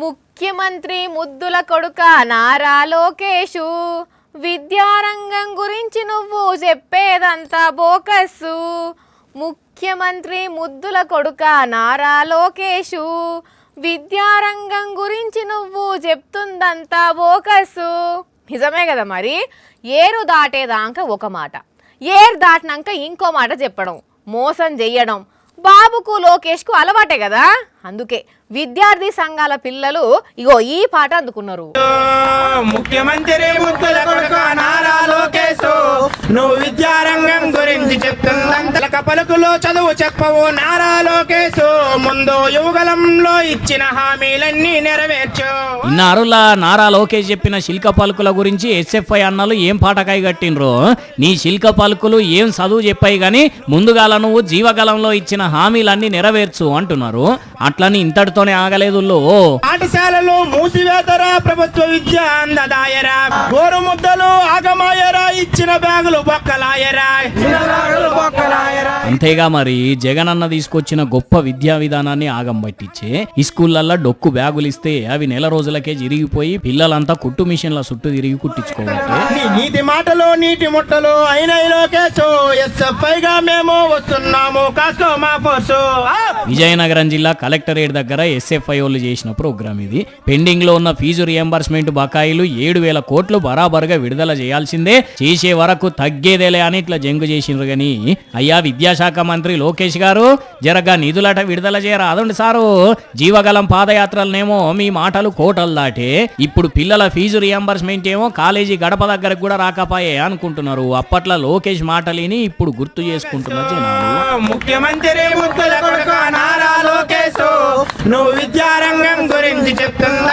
ముఖ్యమంత్రి ముద్దుల కొడుక నారా లోకేషు, విద్యారంగం గురించి నువ్వు చెప్పేదంతా బోకస్సు. ముఖ్యమంత్రి ముద్దుల కొడుక నారా లోకేషు, విద్యారంగం గురించి నువ్వు చెప్తుందంతా బోకస్సు. నిజమే కదా మరి. ఏరు దాటేదాకా ఒక మాట, ఏరు దాటినాక ఇంకో మాట చెప్పడం, మోసం చెయ్యడం బాబుకు లోకేష్కు అలవాటే కదా. అందుకే విద్యార్థి సంఘాల పిల్లలు ఇగో ఈ పాట అందుకున్నారు. ముఖ్యమంత్రి ముద్దుల కొడుకు నారా లోకేష్, నువ్వు విద్యారంగం గురించి చెప్తుందంత పలుకులో చదువు చెప్పవు నారా లోకేష్, ముందు యువగలంలో ఇచ్చిన హామీలన్నీ నెరవేర్చు. ఇన్నారులా నారా లోకేష్ చెప్పిన శిల్క పలుకుల గురించి ఎస్ఎఫ్ఐ అన్నలు ఏం పాటకాయ కట్టిండ్రో. నీ శిల్క పలుకులు ఏం చదువు చెప్పాయి గాని ముందుగాల నువ్వు జీవగలంలో ఇచ్చిన హామీలన్నీ నెరవేర్చు అంటున్నారు. అట్లని ఇంతటితోనే ఆగలేదు. పాఠశాలలు మూసివేతరా, ప్రభుత్వ విద్య అందదాయరా, గోరు ముద్దలు ఆగమాయరా, ఇచ్చిన బ్యాగులు బొక్కలాయరా. అంతేగా మరి జగనన్న తీసుకొచ్చిన గొప్ప విద్యా విధానాన్ని ఆగం పట్టించే ఈ స్కూళ్ళల్లో డొక్కు బ్యాగులు ఇస్తే అవి నెల రోజులకే చిరిగిపోయి పిల్లలంతా కుట్టు మిషన్ల చుట్టూ తిరిగి కుట్టించుకోవాలి. నీటి మాటలు నీటి ముట్టలు అయిన లోకేష్, ఎస్ఎఫ్ఐగా మేము వస్తున్నాము కాస్తో మా ఫోర్సు. విజయనగరం జిల్లా కలెక్టరేట్ దగ్గర ఎస్ఎఫ్ఐ వాళ్ళు చేసిన ప్రోగ్రామ్ ఇది. పెండింగ్ లో ఉన్న ఫీజు రియంబర్స్మెంట్ బకాయిలు 7,000 కోట్లు బరాబరుగా విడుదల చేయాల్సిందే, చేసే వరకు తగ్గేదేలే అని ఇట్లా జంగు చేసిండ్రు. గాని అయ్యా విద్యాశాఖ మంత్రి లోకేష్ గారు జరగా నిధులట విడుదల చేయరా అదండి సారు. జీవగలం పాదయాత్రలనేమో మీ మాటలు కోటలు దాటే, ఇప్పుడు పిల్లల ఫీజు రియంబర్స్మెంట్ ఏమో కాలేజీ గడప దగ్గరకు కూడా రాకపోయే అనుకుంటున్నారు. అప్పట్లో లోకేష్ మాటలిని ఇప్పుడు గుర్తు చేసుకుంటున్నారు జనాలు. ముఖ్యమంత్రి ముద్దుల కొడుకు నారా లోకేష్, నువ్వు విద్యారంగం గురించి చెప్తుందా